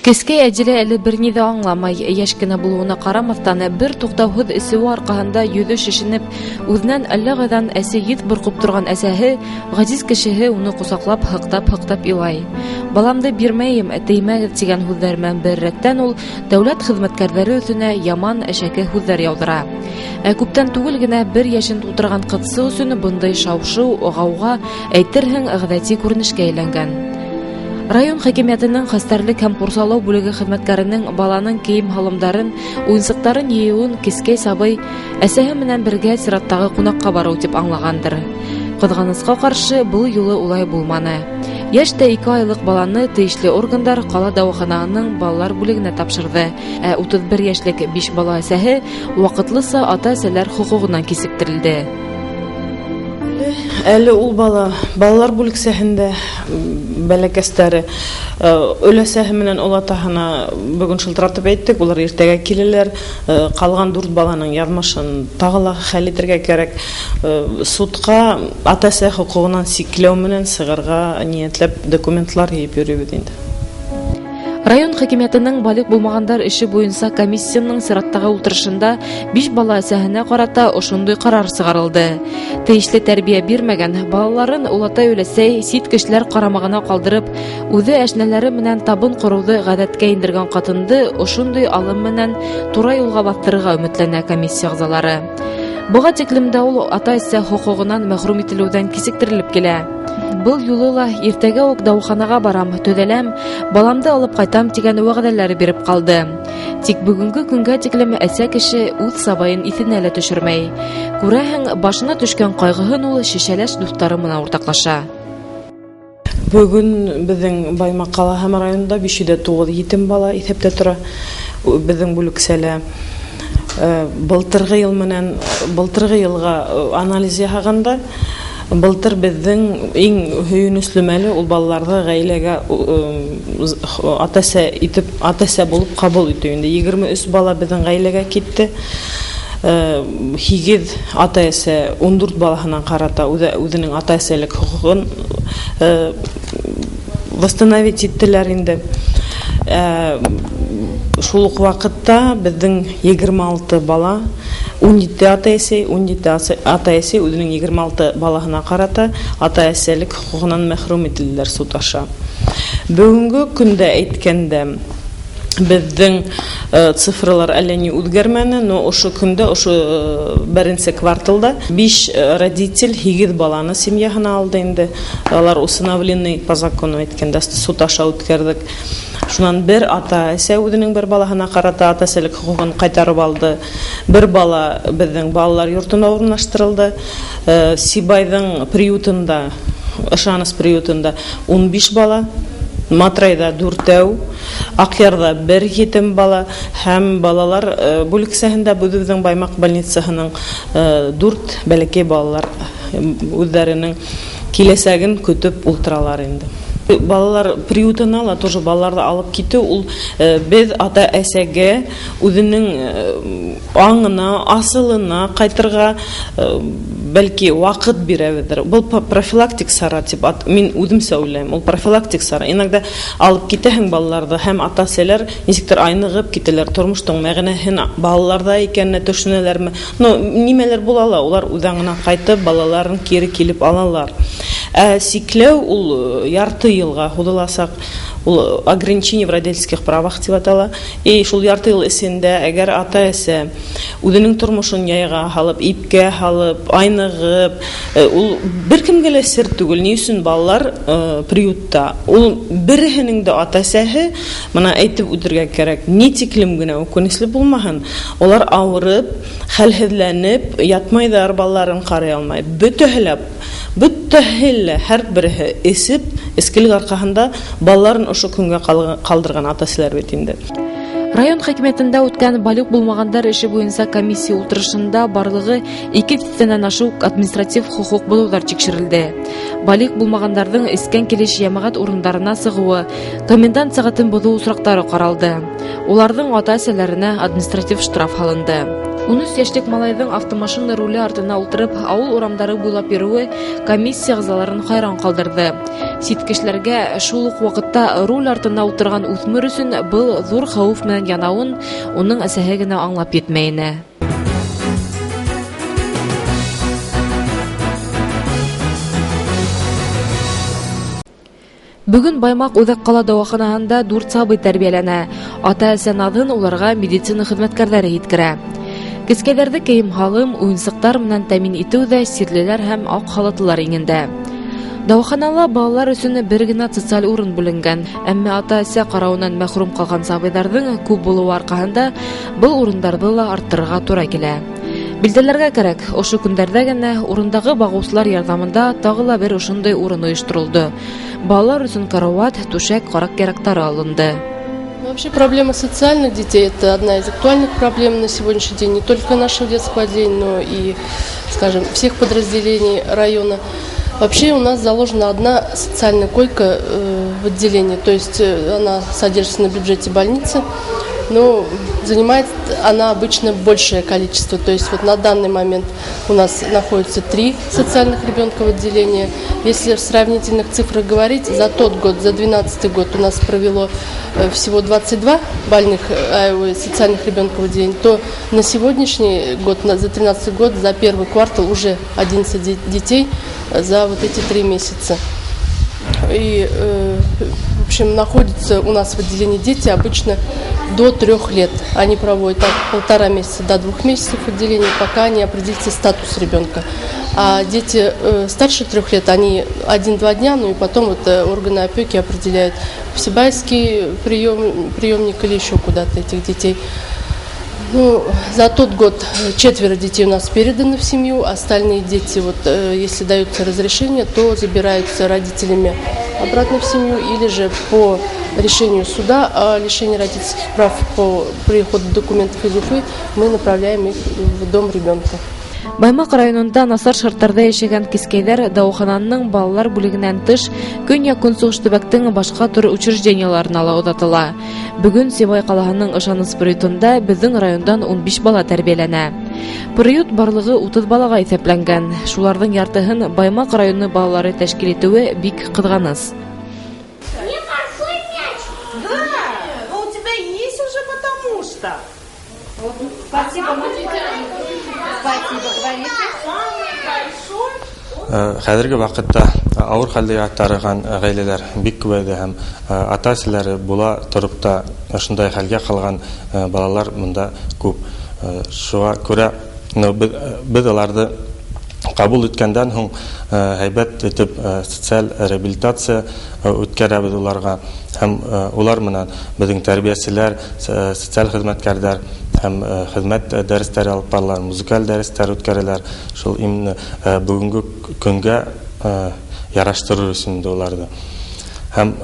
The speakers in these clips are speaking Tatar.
Кескәй Әдилә әле бер ни дә аңламай, яшь кенә булуына карамастан, бер туктаусыз эсеү аркаһында йөзе шешенеп, үзеннән әллә кайдан әсе ит боркып торган әсәһе, газиз кешеһе уны кусаклап, хыктап илай. Баламды бирмәйем, теймә дигән һүзләр менән бер рәттән ул дәүләт хезмәткәрләре өстенә яман әшәке һүзләр яудыра. Күптән түгел генә бер яшен тутырган кытсы өчен бындай шау-шу, гауга әйтерһең гадәти күренешкә әйләнгән. Район хакимиятының хәстәрлек һәм курсалау бүлеге хезмәткәренең баланың кием-һалымдарын, уенсыктарын йыюын кескәй сабый әсәһе менән бергә сираттагы кунакка бару дип аңлагандыр. Кызганыска каршы, бу юлы улай булманы. Яшь тә 2 айлык баланы тиешле органдар кала дәвахананың балалар бүлегенә тапшырды. 31 яшьлек 5 бала әсәһе вакытлыса ата-әсәләр хукугыннан кисектерилде. Әле ул балалар бүлексәһендә бәләкәстәре өләсәһе менән олатаһына бүген шылтыратып әйттек, улар иртәгә киләләр, калган 4 баланың язмышын тагы ла хәл итәргә кирәк. Судка ата-әсә хукугыннан сикләү менән сыгырга ниятләп документлар йыйып йөрибез инде. Район хакимиятының балык булмагандар эше буенча комиссияның сираттагы утырышында 5 бала әсәһенә карата ошондый карар чыгарылды. Тиешле тәрбия бирмәгән балаларын улата өләсәй сит кешеләр карамагына калдырып, үзе әшнәләре менән табын куруды гадәткә индергән катынды ошондый алым менән туры юлга бастырырга өметләнә комиссия әгъзалары. Буга тиклемдә ул ата-әсә хукугыннан мәхрүм ителүдән кисектерелеп килә. Был юлы ла иртәгә үк дәваханага барам, төҙәләм, баламды алып кайтам дигән вәгъдәләре биреп калды. Тик бүгенге көнгә тиклем әсә кеше үз сабайын исенә лә төшермәй. Күрәһең, башына төшкән кайгыһын ул шешәләш дуҫтары менән уртаклаша. Бүген безнең Баймак ҡалаһы районында 509 етем бала иҫәптә тора. Безнең бүлексәлә былтыргы йылга анализ яһаганда, былтыр безнең иң һөйөнөслө мәле ул балаларҙы ғаиләгә ата-әсә булып ҡабул итеү инде. 23 бала безнең ғаиләгә китте. 8 ата-әсә 14 балаһынан ҡарата үҙенең ата-әсәлек хоҡуғын восстановить иттеләр инде. Шул ук вакытта безнең 26 бала 17 ата-әсә үзенең 26 балаһына карата ата-әсәлек хукугыннан мәхрүм ителделәр суд аша. Бүгенге көндә әйткәндә безнең цифрлар әллә ни үҙгәрмәне, но ошо көндә, ошо беренче кварталда 5 родитель 8 баланы семьяһына алды инде. Алар усыновленный по закону әйткәндә суд аша үткәрдек. Шунан бер ата-әсә үзенең бер балаһына карата ата-әсәлек хукугын кайтарып алды. Бер бала безнең балалар йортына урнаштырылды. Сибайдың приютында, Ышаныс приютында 15 бала, Матрайда 4, Акъярда 1 етем бала һәм балалар бүлексәһендә безнең Баймак больницаһының 4 бәләкәй балалар үзләренең киләсәген көтеп ултыралар инде. Балалар приютына ла тоже балаларды алып китү ул без ата-әсәгә үзенең аңына, асылына кайтырга бәлки вакыт бирәбездер. Бу профилактик сара дип мин үземсә уйлыйм. Ул профилактик сара. Иногда алып китәһең балаларды һәм ата-әсәләр ничектер айныгып китәләр, тормыштың мәгънәһен балаларда икәнне төшенәләрме? Но нимәләр була ала? Улар үзаңына кайтып балаларын кире килеп алалар. Сикләү ул ярты йылга һуҙыласаҡ. Ул ограничение в родительских правах дип атала. Шул ярты йыл эсендә әгәр ата-әсә үзенең тормошон яйга һалып, ипкә һалып, айныгып, ул беркемгә лә сер түгел. Ни өсөн балалар приютта? Ул береһенең дә ата-әсәһе, моны әйтеп үтергә кирәк, ни тиклем генә үкенесле булмаһын, алар авырып, хәлһеҙләнеп, ятмайҙар, балаларын ҡарай алмай. Бөтәһе һәр береһе эсеп, эскелек арҡаһында балаларын ошо көнгә ҡалдырған ата-әсәләр бит инде. Район хакимиятында үткән балык булмагандар эше буенча комиссия утырышында барлыгы 200-тән ашык административ хукук булулар тикшерелде. Балык булмагандардын эскән килеш ямагат урындарына сыгуы, комендант сәгатен бозуу сурактары каралды. Уларның ата-әсәләренә административ штраф алынды. 13 яшьлек малайдың автомашина руле артына ултырып, авыл урамдары буйлап йөрүе комиссия әгъзаларын хайран калдырды. Сит кешеләргә шул ук вакытта руль артында утырган үҫмер өсөн был зур хәүеф менән янауын уның әсәһе генә аңлап етмәйенә. Бүген Баймак Үҙәк ҡала дауаханаһында 4 сабый тәрбиәләнә. Ата-әсә наҙын уларға медицина хеҙмәткәрҙәре еткерә. Кескәйҙәрҙе кейем-һалым, уйынсыҡтар менән тәмин итеү ҙә сирлеләр һәм аҡ халатлылар иңендә. Дауаханала балалар өсөн бер генә социаль урын бүленгән, әммә ата-әсә ҡарауынан мәхрүм ҡалған сабыйҙарҙың күп булыуы арҡаһында был урындарҙы ла арттырырға тура килә. Билдәләргә кәрәк, ошо көндәрҙә генә урындағы бағыусылар ярҙамында тағы ла бер ошондай урын ойошторолдо. Балалар өсөн карауат, түшәк, ҡараҡ ярактары алынды. Вообще проблема социальных детей – это одна из актуальных проблем на сегодняшний день не только нашего детского отделения, но и, скажем, всех подразделений района. Вообще у нас заложена одна социальная койка в отделении, то есть она содержится на бюджете больницы, но занимает она обычно большее количество. То есть вот на данный момент у нас находится 3 социальных ребенка в отделении. Если в сравнительных цифрах говорить, за тот год, за 2012 год у нас провело всего 22 больных социальных ребенка в отделении, то на сегодняшний год, за 2013 год, за первый квартал уже 11 детей за вот эти 3 месяца. И, в общем, находятся у нас в отделении дети обычно до 3 лет. Они проводят от 1,5 месяца до 2 месяцев в отделении, пока не определится статус ребенка. А дети старше 3 лет, они 1-2 дня, ну и потом вот органы опеки определяют в Сибайский приемник или еще куда-то этих детей. Ну, за тот год 4 детей у нас переданы в семью, остальные дети, вот, если даются разрешение, то забираются родителями обратно в семью, или же по решению суда о лишении родительских прав по приходу документов из Уфы мы направляем их в дом ребенка. Баймак районында насар шарттарда яшәгән кискәйҙәр дауахананың балалар бүлегенән тыш Көньяк-Көнсығыш төбәктең башҡа төр учреждениеларына ла оҙатыла. Бөгөн Сибай ҡалаһының Ышаныс приютында беҙҙең райондан 15 бала тәрбиәләнә. Приют барлығы 30 балаға иҫәпләнгән. Шуларҙың яртыһын Баймак районы балалары тәшкил итеүе бик ҡыҙғаныс. Хәҙерге ваҡытта ауыр хәлдә ятарыған ғаиләләр бик күбәйҙе һәм ата-әсәләре була тороп та ошондай хәлгә ҡалған балалар мында күп. Шуға күрә беҙ уларҙы ҡабул иткәндән һуң һәйбәт итеп социаль реабилитация үткәрәбеҙ уларға һәм улар менән беҙҙең тәрбиәселәр, социаль хеҙмәткәрҙәр һәм хеҙмәт дәрестәре алып баралар, музыкаль дәрестәр үткәрәләр. Шул именно бүгенге көнгә яраштырыр өсөн уларҙы. Һәм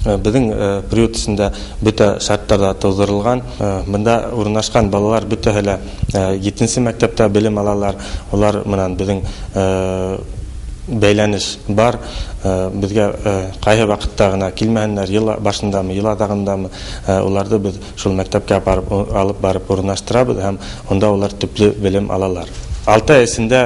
беҙҙең приют эсендә бөтә шарттар да тыуҙырылған. Бында урынлашҡан балалар бөтәһе лә 7-нче мәктәптә белем алалар. Улар менән беҙҙең бәйләнеш бар. Беҙгә ҡайһы ваҡытта ғына килмәһеннәр, йыл башындамы, йыл аҙағындамы, уларҙы беҙ шул мәктәпкә алып барып урынлаштырабыҙ һәм унда улар төплө белем алалар. 6 ай эсендә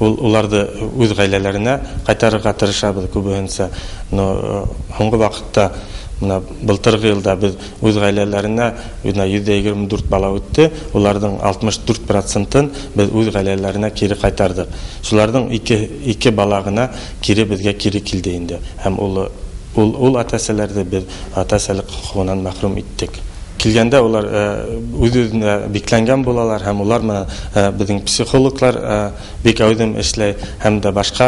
уларҙы үҙ ғаиләләренә ҡайтарырға тырышабыҙ күбеһенсә. Но һуңғы ваҡытта былтырғы йылда беҙ үҙ ғаиләләренә 124 бала үтте. Уларҙың 64%-ын беҙ үҙ ғаиләләренә кире ҡайтарҙык. Шуларҙың 2 бала ғына кире беҙгә кире килде инде. Һәм ул ата-әсәләрҙе беҙ ата-әсәлек хоҡуғынан мәхрүм иттек. Килгәндә улар үҙ-үҙенә бикләнгән булалар һәм улар менән беҙҙең психологлар бик әүҙем эшләй һәм дә башҡа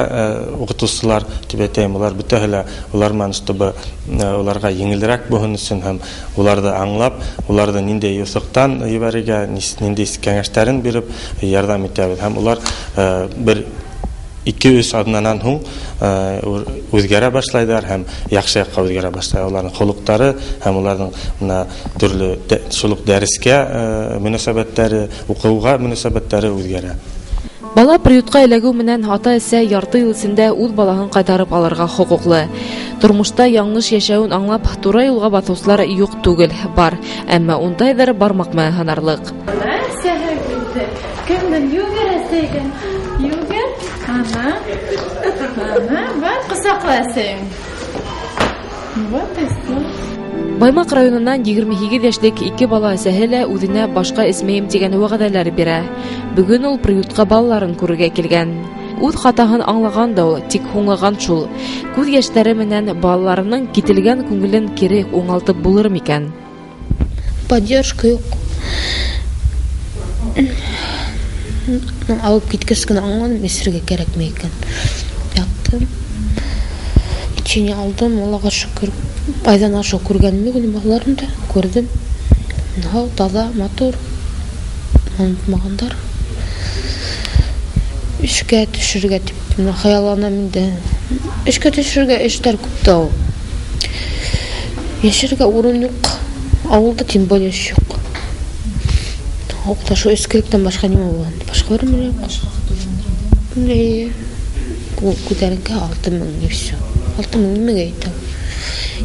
уҡытыусылар тип әйтәйем, улар бөтәһе лә улар менән чтобы уларға еңелерәк булһын өсөн һәм уларҙы аңлап, уларҙы ниндәй юҫыҡтан ебәрергә, ниндәй кәңәштәрен биреп ярҙам итәбеҙ. Һәм улар бер 2-3 аҙнанан һуң үҙгәрә башлайҙар һәм яҡшы яҡҡа үҙгәрә башлай. Уларҙың холоҡтары һәм уларҙың төрлө шул дәрескә мөнәсәбәттәре, уҡыуға мөнәсәбәттәре үҙгәрә. Бала приютҡа эләгеү менән ата-әсә ярты йыл эсендә үҙ балаһын ҡайтарып алырға хоҡуҡлы. Тормошта яңылыш йәшәүен аңлап, тура юлға баҫыусылар юҡ түгел, бар. Әммә ундайҙар бармаҡ менән һанарлыҡ. Ага. Бар, кысакла әсәйең. Вот и все. Баймак районунан 28 яшьлек 2 бала әсәһе лә үзенә башка эсмәйем дигән вәгъдәләр бирә. Бүген ул приютка балаларын күрергә килгән. Үз хатаһын аңлаган да ул, тик хуңлаган шул. Күз яшьләре менән балаларының кителгән күңелен кире уңалтып булыр микән? Поддержка юк. Алып киткәч кенә аңладым, эсергә кирәкме икән. Яттым. Ичене алдым, Аллага шөкер. Айдан аша күргәнме генә балаларны да күрдем. Һау, таза, матур. Онытмагандар. Эшкә төшергә дип хыялланам инде. Эшкә төшергә эшләр күп тә ул. Яшәргә урын юк. Авылда тем более юк. Авылда шу эскелектән башка нимә булган? Башка бер юк. Күтәргә 6000 и все. 6000 нимәгә итә?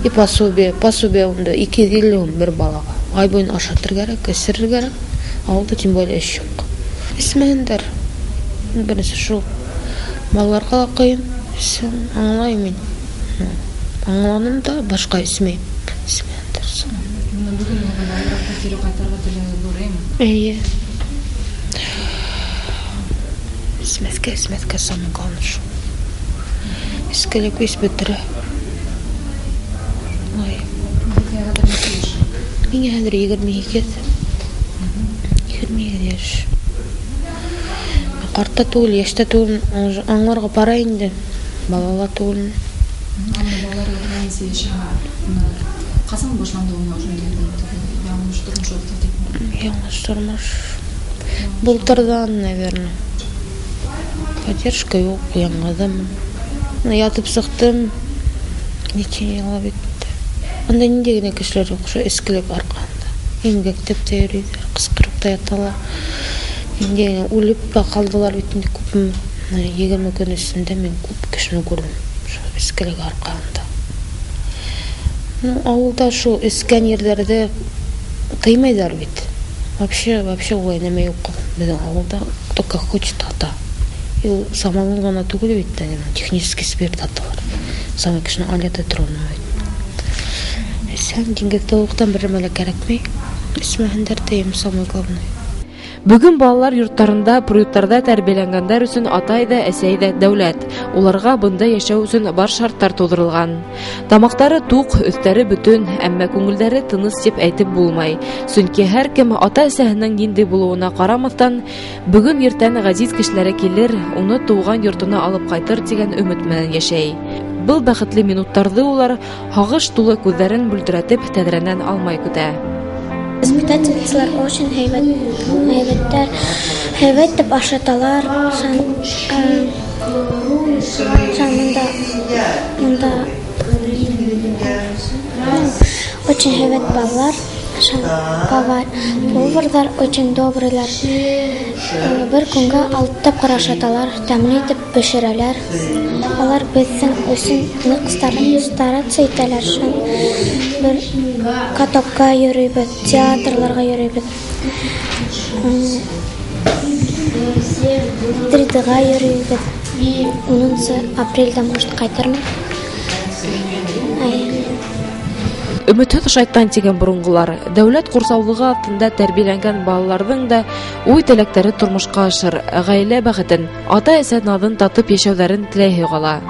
И пособие унда 250 бер балага. Ай буена ашатырга кирәк, эсерергә кирәк. Авылда тем более юк. Исмәндер. Берсе шул. Балаларга да кыен. Аңлайм мин. Аңланым да башка исмәйм. Исмәндер. Бүген балаларга кире кайтарга теләгән Әйе. Исмәткә самый главный шул. Искелек весь бетерә. Ой. Миңа хәзер 22. 22 яшь. Карта түгел, яшьтә түгел, аңларга бара инде. Балала түгел. Балалар организация яшәгән. Касан башланды ул яңгыш тормыш үтте. Яңгыш тормыш. Былтырдан, наверное. Поддержка юк, яңадан. Ятып сыктым. Ничек яла битте. Анда нинди генә кешеләр юк, шу эскелек арканда. Имгәктеп тә йөриләр, кыскырып та яталар. Инде үлеп та калдылар бит инде күпме. 20 көн эчендә мин күп кешене күрдем. Шу эскелек арканда. Авылда шу эскән ерләрдә тыймайдар бит. Вообще ой нәмә юк. Безнең авылда только хочет ата. И самого гына түгел бит, технический спирт аталар. Самый кешене алята тронмый. Сән диңгәктәлектән бер мәле кирәкми. Исмәһендәр тәем самый главный. Бүген балалар йортларында, приюттарда тәрбияләнгәннәр өчен атай да, әсәй дә дәүләт. Уларга бында яшәү өчен бар шартлар тудырылган. Тамактары тук, өстәре бүтән, әмма күңелләре тыныс дип әйтеп булмай. Чөнки һәркем ата-әсәһенең нинди булуына карамастан, бүген иртән газиз кешеләре килер, уны туган йортына алып кайтыр дигән өмет белән яшәй. Был бәхетле минуттарда улар һагыш тулы күзләрен бүлдерәтеп тәдрәнән алмай көтә. Воспитательница очень хәйбәттәр, хәйбәт дип ашаталар. Монда очень хәйбәт балалар. Поварлар очень добрыйлар. Бер көнгә 6 тапкыр ашаталар, тәмле итеп пешерәләр. Алар безнең өчен нык стараться итәләр. Бер катокка йөрибез, театрларга йөрибез. 3-га йөрибез. 10 апрельдә может кайтырмын. Өметһез шайтан дигән бурынгылар, дәүләт курсаулыгы артында тәрбияләнгән балаларның да уй теләктәре тормышка ашыр, гаилә бәхетен, ата-әсә надын татып яшәүләрен теләй кала.